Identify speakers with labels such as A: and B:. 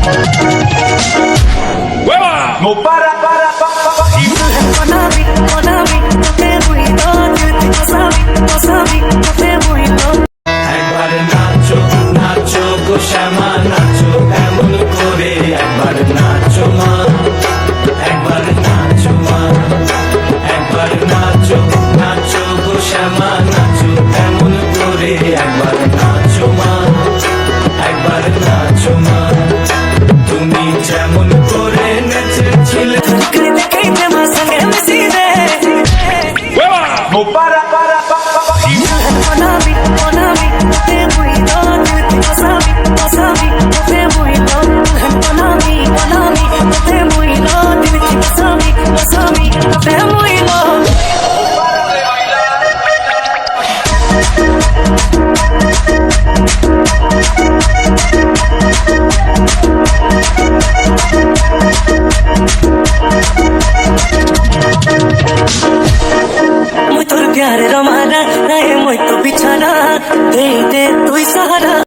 A: No
B: একবার নাচো নাচো গো শ্যামা নাচো এমন করে একবার নাচো মা একবার নাচো মা একবার নাচো নাচো গো শ্যামা নাচো এমন করে একবার নাচো মা একবার নাচো মা তুমি যেমন করে নেচেছিলে
C: प्यार रमाना रहे मोई तो बिछाना दे दे तू सहारा।